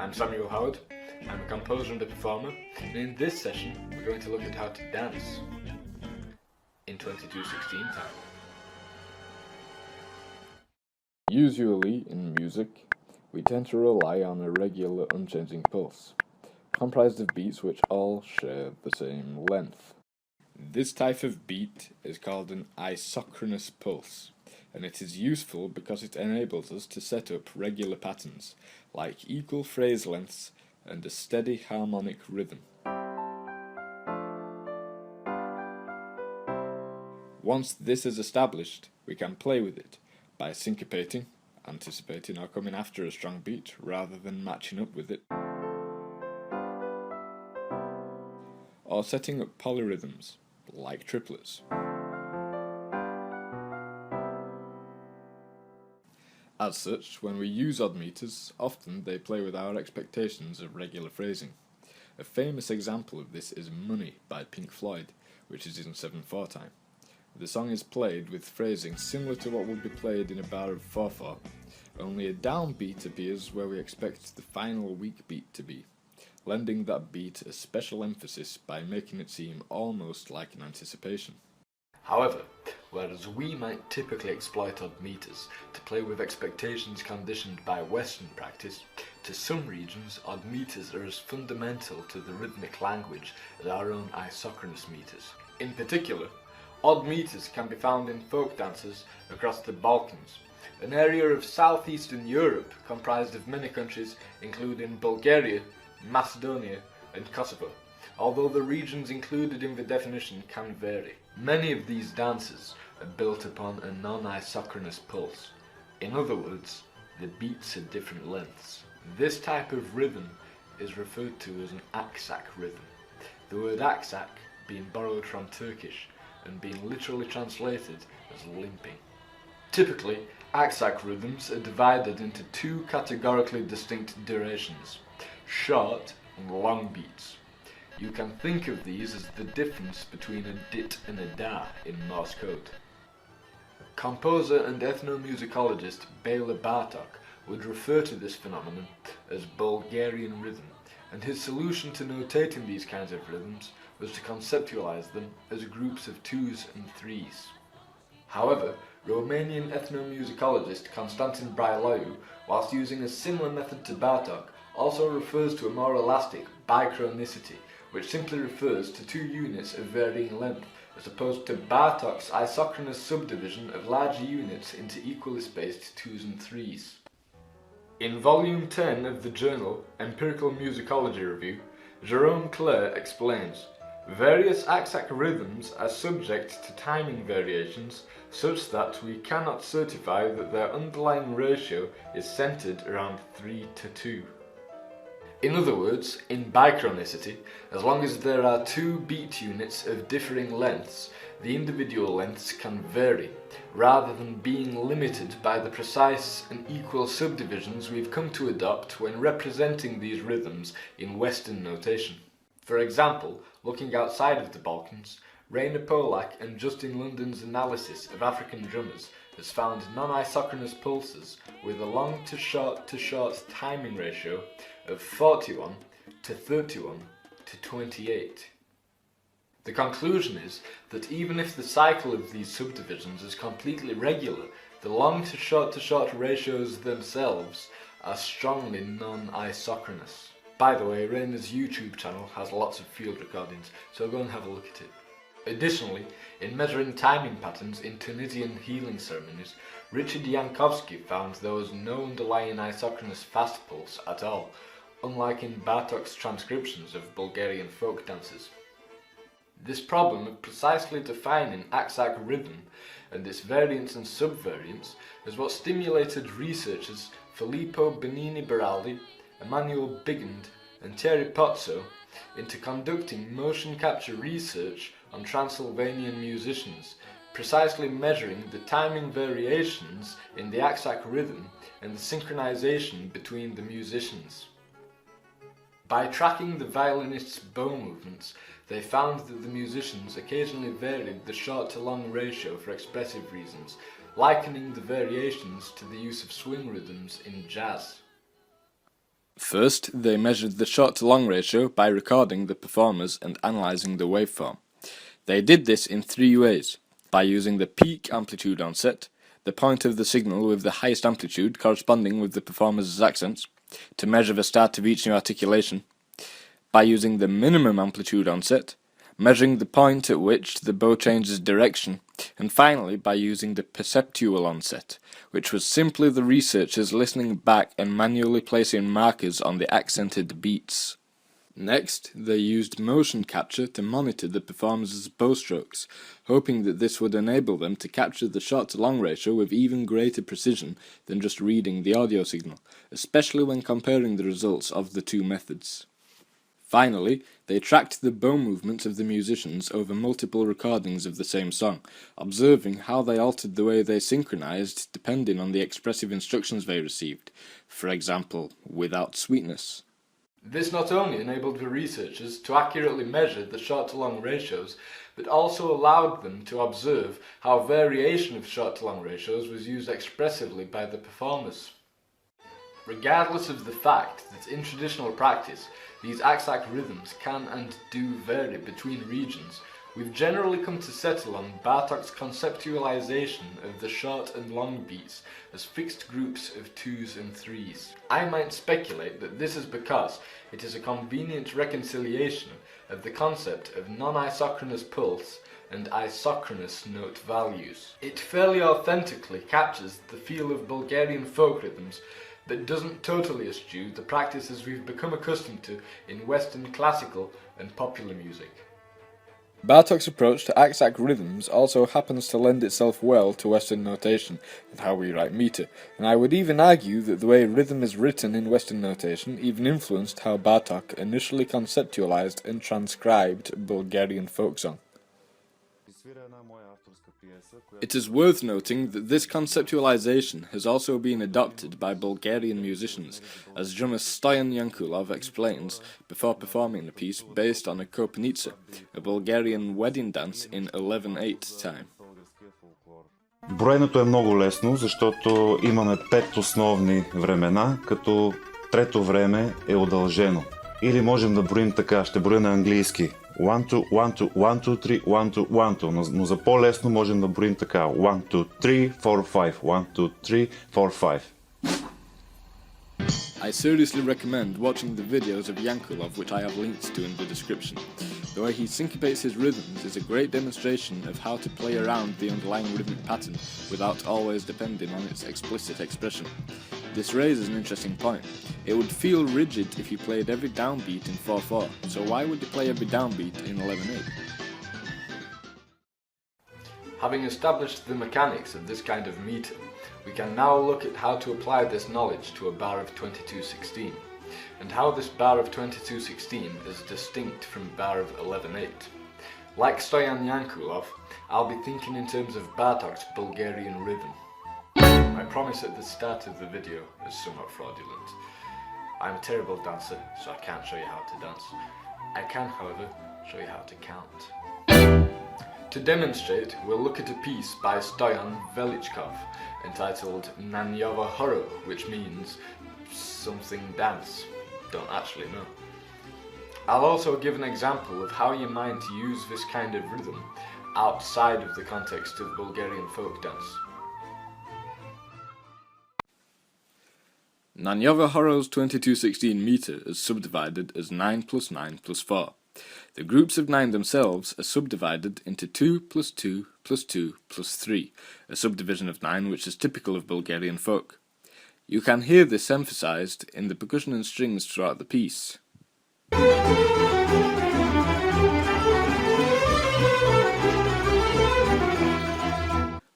I'm Samuel Howard, I'm a composer and a performer, and in this session we're going to look at how to dance in 22/16 time. Usually in music, we tend to rely on a regular unchanging pulse, comprised of beats which all share the same length. This type of beat is called an isochronous pulse, and it is useful because it enables us to set up regular patterns, like equal phrase lengths and a steady harmonic rhythm. Once this is established, we can play with it by syncopating, anticipating or coming after a strong beat rather than matching up with it, or setting up polyrhythms, like triplets. As such, when we use odd meters, often they play with our expectations of regular phrasing. A famous example of this is Money by Pink Floyd, which is in 7/4 time. The song is played with phrasing similar to what would be played in a bar of 4/4, only a downbeat appears where we expect the final weak beat to be, lending that beat a special emphasis by making it seem almost like an anticipation. However, whereas we might typically exploit odd meters to play with expectations conditioned by Western practice, to some regions odd meters are as fundamental to the rhythmic language as our own isochronous meters. In particular, odd meters can be found in folk dances across the Balkans, an area of southeastern Europe comprised of many countries including Bulgaria, Macedonia and Kosovo, although the regions included in the definition can vary. Many of these dances are built upon a non-isochronous pulse. In other words, the beats are different lengths. This type of rhythm is referred to as an Aksak rhythm, the word Aksak being borrowed from Turkish and being literally translated as limping. Typically, Aksak rhythms are divided into two categorically distinct durations, short and long beats. You can think of these as the difference between a dit and a da in Morse code. Composer and ethnomusicologist Bela Bartok would refer to this phenomenon as Bulgarian rhythm, and his solution to notating these kinds of rhythms was to conceptualize them as groups of twos and threes. However, Romanian ethnomusicologist Constantin Braileau, whilst using a similar method to Bartok, also refers to a more elastic bichronicity, which simply refers to two units of varying length, as opposed to Bartok's isochronous subdivision of larger units into equally spaced twos and threes. In volume 10 of the journal Empirical Musicology Review, Jérôme Clair explains, various Aksak rhythms are subject to timing variations such that we cannot certify that their underlying ratio is centered around 3:2. In other words, in bichronicity, as long as there are two beat units of differing lengths, the individual lengths can vary, rather than being limited by the precise and equal subdivisions we've come to adopt when representing these rhythms in Western notation. For example, looking outside of the Balkans, Rainer Polak and Justin London's analysis of African drummers has found non-isochronous pulses with a long to short timing ratio of 41 to 31 to 28. The conclusion is that even if the cycle of these subdivisions is completely regular, the long to short ratios themselves are strongly non-isochronous. By the way, Rainer's YouTube channel has lots of field recordings, so go and have a look at it. Additionally, in measuring timing patterns in Tunisian healing ceremonies, Richard Yankovsky found there was no underlying isochronous fast pulse at all, unlike in Bartok's transcriptions of Bulgarian folk dances. This problem of precisely defining Aksak rhythm and its variants and subvariants is what stimulated researchers Filippo Benini Beraldi, Emmanuel Bigand and Thierry Pozzo into conducting motion capture research on Transylvanian musicians, precisely measuring the timing variations in the Aksak rhythm and the synchronization between the musicians. By tracking the violinists' bow movements, they found that the musicians occasionally varied the short to long ratio for expressive reasons, likening the variations to the use of swing rhythms in jazz. First, they measured the short-to-long ratio by recording the performers and analysing the waveform. They did this in three ways: by using the peak amplitude onset, the point of the signal with the highest amplitude corresponding with the performer's accents, to measure the start of each new articulation; by using the minimum amplitude onset, measuring the point at which the bow changes direction; and finally by using the perceptual onset, which was simply the researchers listening back and manually placing markers on the accented beats. Next, they used motion capture to monitor the performers' bow strokes, hoping that this would enable them to capture the short-to-long ratio with even greater precision than just reading the audio signal, especially when comparing the results of the two methods. Finally, they tracked the bow movements of the musicians over multiple recordings of the same song, observing how they altered the way they synchronized depending on the expressive instructions they received, for example, without sweetness. This not only enabled the researchers to accurately measure the short-to-long ratios, but also allowed them to observe how variation of short-to-long ratios was used expressively by the performers. Regardless of the fact that in traditional practice these Aksak rhythms can and do vary between regions, we've generally come to settle on Bartoks' conceptualization of the short and long beats as fixed groups of 2s and 3s. I might speculate that this is because it is a convenient reconciliation of the concept of non-isochronous pulse and isochronous note values. It fairly authentically captures the feel of Bulgarian folk rhythms, but doesn't totally eschew the practices we've become accustomed to in Western classical and popular music. Bartoks' approach to Aksak rhythms also happens to lend itself well to Western notation and how we write meter, and I would even argue that the way rhythm is written in Western notation even influenced how Bartok initially conceptualized and transcribed Bulgarian folk song. It is worth noting that this conceptualization has also been adopted by Bulgarian musicians, as drummer Stoyan Yankulov explains, before performing the piece based on a kopanitsa, a Bulgarian wedding dance in 11/8 time. Броенето е много лесно, защото имаме 5 основни времена, като трето време е удължено. Или можем да броим така, ще броя на английски. 1, 2, 1, 2, 1, 2, 3, 1, 2, 1, 2. Но за по-лесно можем да броим така. 1, 2, 3, 4, 5. 1, 2, 3, 4, 5. I seriously recommend watching the videos of Yankulov, which I have links to in the description. The way he syncopates his rhythms is a great demonstration of how to play around the underlying rhythmic pattern without always depending on its explicit expression. This raises an interesting point. It would feel rigid if you played every downbeat in 4/4, so why would you play every downbeat in 11/8? Having established the mechanics of this kind of meter, we can now look at how to apply this knowledge to a bar of 22/16, and how this bar of 22/16 is distinct from bar of 11/8. Like Stoyan Yankulov, I'll be thinking in terms of Bartoks' Bulgarian rhythm. My promise at the start of the video is somewhat fraudulent. I'm a terrible dancer, so I can't show you how to dance. I can, however, show you how to count. To demonstrate, we'll look at a piece by Stoyan Velichkov entitled Yamaha Row, which means something dance. Don't actually know. I'll also give an example of how you might use this kind of rhythm outside of the context of Bulgarian folk dance. Nanyova Horow's 22/16 meter is subdivided as 9 plus 9 plus 4. The groups of 9 themselves are subdivided into 2 plus 2 plus 2 plus 3, a subdivision of 9 which is typical of Bulgarian folk. You can hear this emphasized in the percussion and strings throughout the piece.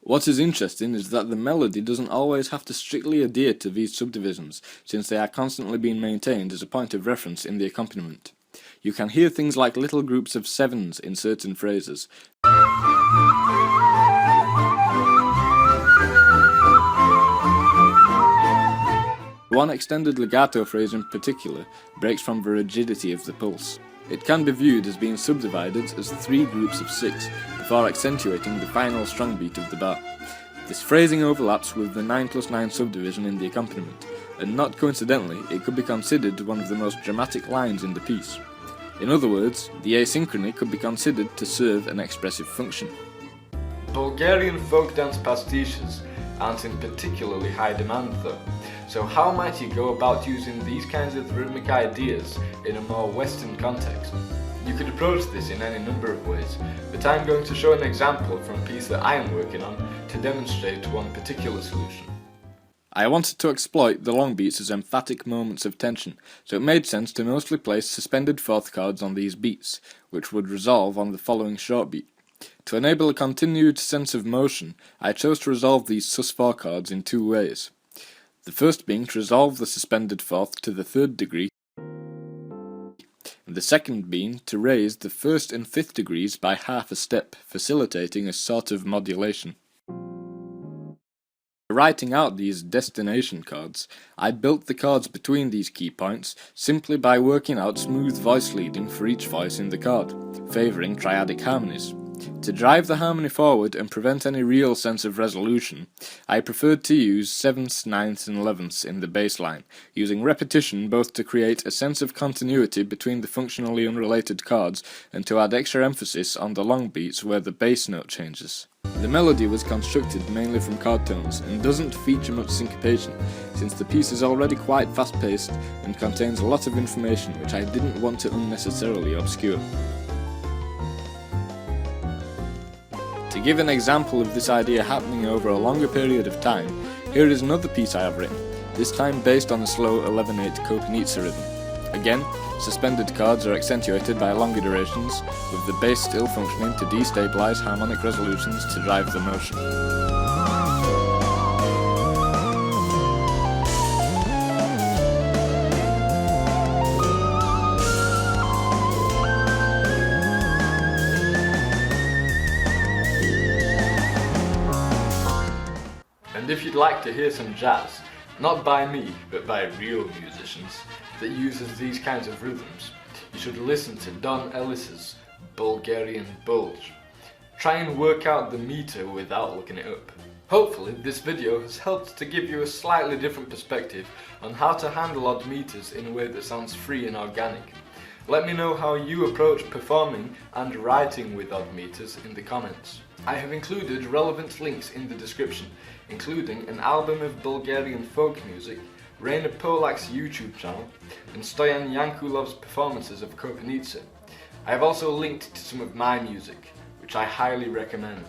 What is interesting is that the melody doesn't always have to strictly adhere to these subdivisions, since they are constantly being maintained as a point of reference in the accompaniment. You can hear things like little groups of 7s in certain phrases. One extended legato phrase in particular breaks from the rigidity of the pulse. It can be viewed as being subdivided as 3 groups of 6, before accentuating the final strong beat of the bar. This phrasing overlaps with the 9 plus 9 subdivision in the accompaniment, and not coincidentally, it could be considered one of the most dramatic lines in the piece. In other words, the asynchrony could be considered to serve an expressive function. Bulgarian folk dance pastiches aren't in particularly high demand though, so how might you go about using these kinds of rhythmic ideas in a more Western context? You could approach this in any number of ways, but I'm going to show an example from a piece that I am working on to demonstrate one particular solution. I wanted to exploit the long beats as emphatic moments of tension, so it made sense to mostly place suspended fourth chords on these beats, which would resolve on the following short beat. To enable a continued sense of motion, I chose to resolve these sus4 chords in two ways. The first being to resolve the suspended fourth to the third degree, and the second being to raise the first and fifth degrees by half a step, facilitating a sort of modulation. Writing out these destination chords, I built the chords between these key points simply by working out smooth voice leading for each voice in the chord, favouring triadic harmonies. To drive the harmony forward and prevent any real sense of resolution, I preferred to use 7ths, 9ths and 11ths in the bass line, using repetition both to create a sense of continuity between the functionally unrelated chords and to add extra emphasis on the long beats where the bass note changes. The melody was constructed mainly from chord tones and doesn't feature much syncopation, since the piece is already quite fast-paced and contains a lot of information which I didn't want to unnecessarily obscure. To give an example of this idea happening over a longer period of time, here is another piece I have written, this time based on the slow 11/8 Kopernica rhythm. Again, suspended chords are accentuated by longer durations, with the bass still functioning to destabilize harmonic resolutions to drive the motion. And if you'd like to hear some jazz, not by me, but by real musicians, that uses these kinds of rhythms, you should listen to Don Ellis's Bulgarian Bulge. Try and work out the meter without looking it up. Hopefully this video has helped to give you a slightly different perspective on how to handle odd meters in a way that sounds free and organic. Let me know how you approach performing and writing with odd meters in the comments. I have included relevant links in the description, including an album of Bulgarian folk music, Rainer Polak's YouTube channel, and Stoyan Yankulov's performances of Kopernica. I have also linked to some of my music, which I highly recommend.